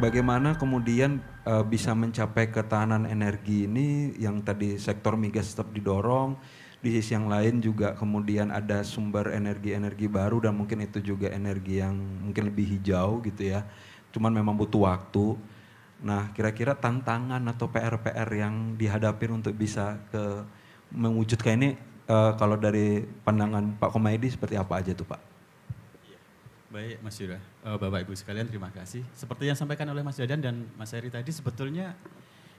bagaimana kemudian bisa mencapai ketahanan energi ini yang tadi sektor migas tetap didorong, di sisi yang lain juga kemudian ada sumber energi-energi baru dan mungkin itu juga energi yang mungkin lebih hijau gitu ya. Cuman memang butuh waktu. Nah, kira-kira tantangan atau PR-PR yang dihadapi untuk bisa mewujudkan ini kalau dari pandangan Pak Komaydi seperti apa aja tuh Pak? Baik Mas Yura, Bapak Ibu sekalian terima kasih. Seperti yang disampaikan oleh Mas Dadan dan Mas Heri tadi sebetulnya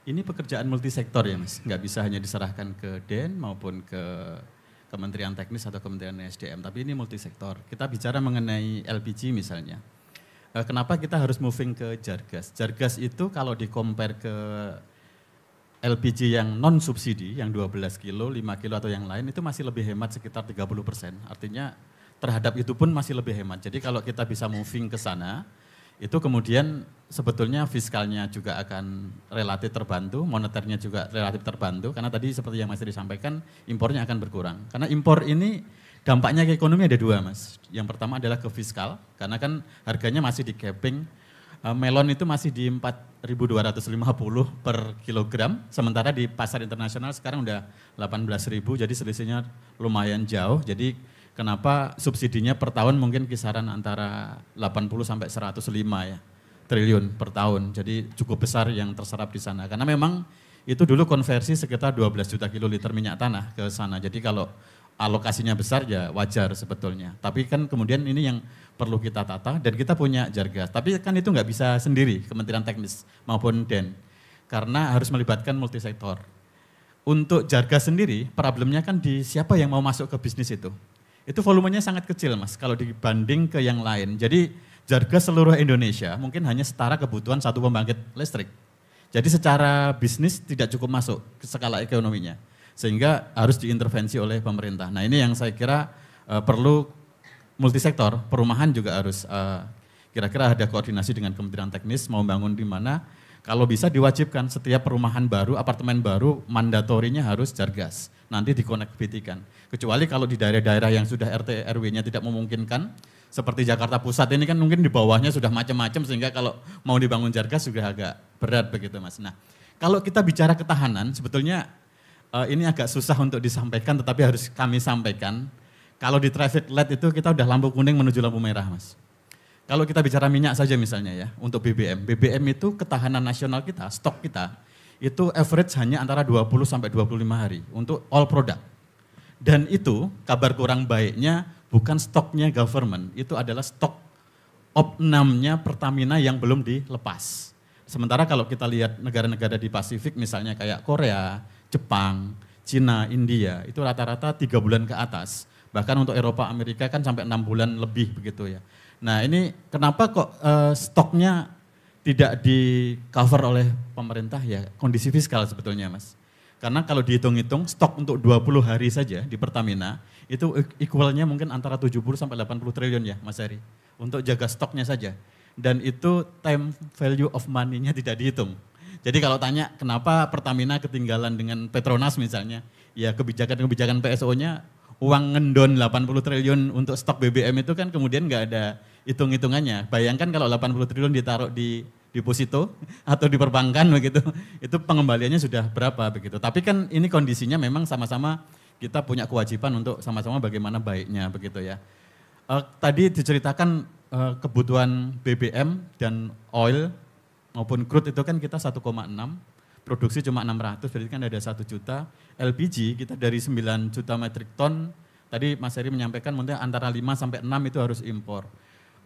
ini pekerjaan multisektor ya Mas. Nggak bisa hanya diserahkan ke DEN maupun ke Kementerian Teknis atau Kementerian SDM, tapi ini multisektor. Kita bicara mengenai LPG misalnya. Kenapa kita harus moving ke Jargas? Jargas itu kalau di-compare ke LPG yang non subsidi, yang 12 kilo, 5 kilo atau yang lain itu masih lebih hemat sekitar 30%. Artinya terhadap itu pun masih lebih hemat. Jadi kalau kita bisa moving ke sana, itu kemudian sebetulnya fiskalnya juga akan relatif terbantu, moneternya juga relatif terbantu, karena tadi seperti yang Mas disampaikan, impornya akan berkurang. Karena impor ini dampaknya ke ekonomi ada dua Mas. Yang pertama adalah ke fiskal, karena kan harganya masih di capping, melon itu masih di 4.250 per kilogram, sementara di pasar internasional sekarang udah 18.000, jadi selisihnya lumayan jauh. Jadi kenapa subsidinya per tahun mungkin kisaran antara 80 sampai 105 ya triliun per tahun. Jadi cukup besar yang terserap di sana. Karena memang itu dulu konversi sekitar 12 juta kiloliter minyak tanah ke sana. Jadi kalau alokasinya besar ya wajar sebetulnya. Tapi kan kemudian ini yang perlu kita tata dan kita punya Jargas. Tapi kan itu nggak bisa sendiri Kementerian Teknis maupun DEN. Karena harus melibatkan multisektor. Untuk Jargas sendiri problemnya kan di siapa yang mau masuk ke bisnis itu. Itu volumenya sangat kecil Mas, kalau dibanding ke yang lain. Jadi Jargas seluruh Indonesia mungkin hanya setara kebutuhan satu pembangkit listrik. Jadi secara bisnis tidak cukup masuk ke skala ekonominya. Sehingga harus diintervensi oleh pemerintah. Nah ini yang saya kira perlu multisektor, perumahan juga harus kira-kira ada koordinasi dengan Kementerian Teknis mau bangun di mana. Kalau bisa diwajibkan setiap perumahan baru, apartemen baru, mandatorinya harus Jargas. Nanti dikonektivikan. Kecuali kalau di daerah-daerah yang sudah RT RW-nya tidak memungkinkan, seperti Jakarta Pusat ini kan mungkin di bawahnya sudah macam-macam sehingga kalau mau dibangun Jargas juga agak berat begitu Mas. Nah, kalau kita bicara ketahanan sebetulnya ini agak susah untuk disampaikan tetapi harus kami sampaikan. Kalau di traffic light itu kita udah lampu kuning menuju lampu merah Mas. Kalau kita bicara minyak saja misalnya ya, untuk BBM. BBM itu ketahanan nasional kita, stok kita, itu average hanya antara 20 sampai 25 hari untuk all product. Dan itu kabar kurang baiknya bukan stoknya government, itu adalah stok opnamnya Pertamina yang belum dilepas. Sementara kalau kita lihat negara-negara di Pasifik misalnya kayak Korea, Jepang, Cina, India, itu rata-rata 3 bulan ke atas. Bahkan untuk Eropa, Amerika kan sampai 6 bulan lebih begitu ya. Nah ini kenapa kok stoknya tidak di cover oleh pemerintah ya kondisi fiskal sebetulnya Mas. Karena kalau dihitung-hitung stok untuk 20 hari saja di Pertamina itu equalnya mungkin antara 70 sampai 80 triliun ya Mas Heri. Untuk jaga stoknya saja. Dan itu time value of money-nya tidak dihitung. Jadi kalau tanya kenapa Pertamina ketinggalan dengan Petronas misalnya, ya kebijakan-kebijakan PSO-nya uang ngendon 80 triliun untuk stok BBM itu kan kemudian nggak ada hitung-hitungannya. Bayangkan kalau 80 triliun ditaruh di deposito atau di perbankan begitu, itu pengembaliannya sudah berapa begitu. Tapi kan ini kondisinya memang sama-sama kita punya kewajiban untuk sama-sama bagaimana baiknya begitu ya. Tadi diceritakan kebutuhan BBM dan oil maupun crude itu kan kita 1,6, produksi cuma 600, berarti kan ada 1 juta. LPG kita dari 9 juta metrik ton, tadi Mas Heri menyampaikan mungkin antara 5 sampai 6 itu harus impor.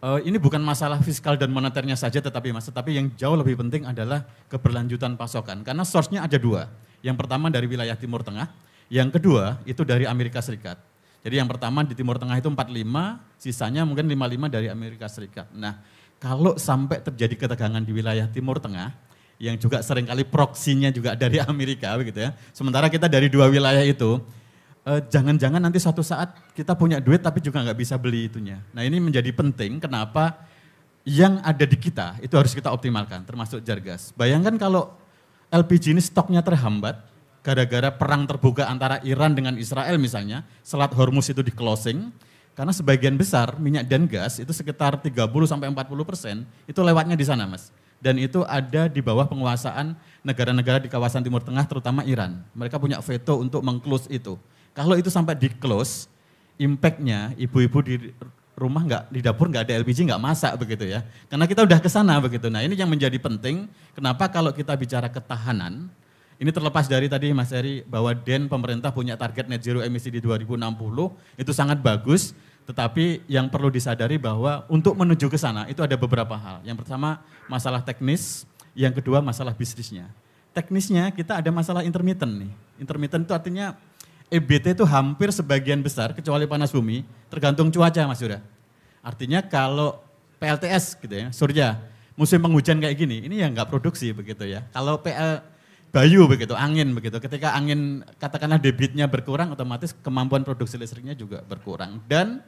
Ini bukan masalah fiskal dan moneternya saja tetapi yang jauh lebih penting adalah keberlanjutan pasokan. Karena source-nya ada 2. Yang pertama dari wilayah Timur Tengah, yang kedua itu dari Amerika Serikat. Jadi yang pertama di Timur Tengah itu 45, sisanya mungkin 55 dari Amerika Serikat. Nah kalau sampai terjadi ketegangan di wilayah Timur Tengah, yang juga seringkali proksinya juga dari Amerika begitu ya. Sementara kita dari 2 wilayah itu, jangan-jangan nanti suatu saat kita punya duit tapi juga nggak bisa beli itunya. Nah ini menjadi penting kenapa yang ada di kita itu harus kita optimalkan termasuk Jargas. Bayangkan kalau LPG ini stoknya terhambat gara-gara perang terbuka antara Iran dengan Israel misalnya, Selat Hormuz itu di closing, karena sebagian besar minyak dan gas itu sekitar 30-40% itu lewatnya di sana Mas. dan itu ada di bawah penguasaan negara-negara di kawasan Timur Tengah terutama Iran. Mereka punya veto untuk meng-close itu. Kalau itu sampai di-close, impact-nya ibu-ibu di rumah di dapur nggak ada LPG, nggak masak begitu ya. Karena kita udah ke sana begitu. Nah ini yang menjadi penting, kenapa kalau kita bicara ketahanan, ini terlepas dari tadi Mas Heri bahwa pemerintah punya target net zero emisi di 2060, itu sangat bagus. Tetapi yang perlu disadari bahwa untuk menuju ke sana itu ada beberapa hal. Yang pertama masalah teknis, yang kedua masalah bisnisnya. Teknisnya kita ada masalah intermittent nih. Intermittent itu artinya EBT itu hampir sebagian besar kecuali panas bumi tergantung cuaca Mas Yura. Artinya kalau PLTS gitu ya, surya, musim penghujan kayak gini, ini ya nggak produksi begitu ya. Kalau Bayu begitu, angin begitu. Ketika angin katakanlah debitnya berkurang, otomatis kemampuan produksi listriknya juga berkurang. Dan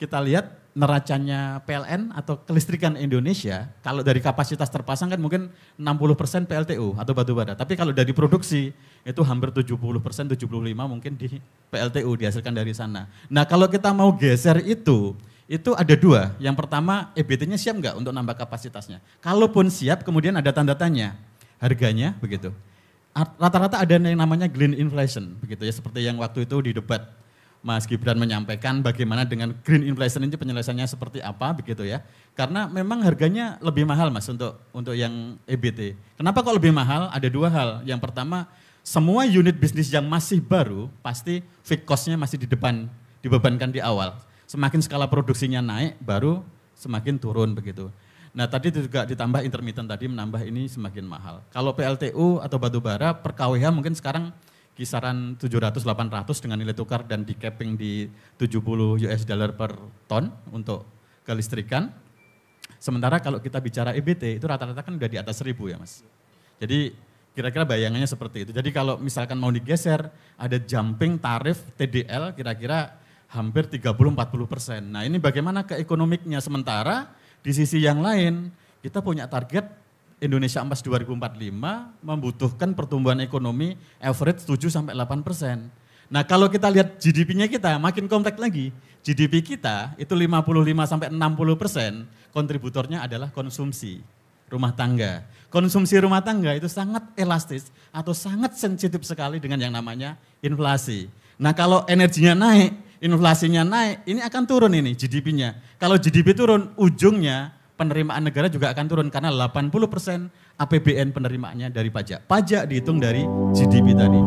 kita lihat neracanya PLN atau kelistrikan Indonesia, kalau dari kapasitas terpasang kan mungkin 60% PLTU atau batu bara. Tapi kalau dari produksi itu hampir 70%, 75% mungkin di PLTU dihasilkan dari sana. Nah kalau kita mau geser itu ada dua. Yang pertama EBT-nya siap nggak untuk nambah kapasitasnya? Kalaupun siap kemudian ada tanda tanya, harganya begitu. Rata-rata ada yang namanya green inflation begitu ya, seperti yang waktu itu di debat Mas Gibran menyampaikan bagaimana dengan green inflation ini penyelesaiannya seperti apa begitu ya. Karena memang harganya lebih mahal Mas untuk yang EBT. Kenapa kok lebih mahal? Ada dua hal. Yang pertama, semua unit bisnis yang masih baru pasti fixed cost-nya masih dibebankan di awal. Semakin skala produksinya naik baru semakin turun begitu. Nah tadi juga ditambah intermittent tadi menambah ini semakin mahal. Kalau PLTU atau batu bara per kWh mungkin sekarang kisaran 700-800 dengan nilai tukar dan di capping di 70 US dollar per ton untuk kelistrikan. Sementara kalau kita bicara EBT itu rata-rata kan udah di atas 1000 ya Mas. Jadi kira-kira bayangannya seperti itu. Jadi kalau misalkan mau digeser ada jumping tarif TDL kira-kira hampir 30-40%. Nah ini bagaimana keekonomiknya, sementara di sisi yang lain, kita punya target Indonesia Emas 2045 membutuhkan pertumbuhan ekonomi average 7-8%. Nah kalau kita lihat GDP-nya kita makin kompleks lagi. GDP kita itu 55-60%, kontributornya adalah konsumsi rumah tangga. Konsumsi rumah tangga itu sangat elastis atau sangat sensitif sekali dengan yang namanya inflasi. Nah kalau energinya naik, inflasinya naik, ini akan turun ini GDP-nya. Kalau GDP turun, ujungnya penerimaan negara juga akan turun karena 80% APBN penerimaannya dari pajak. Pajak dihitung dari GDP tadi.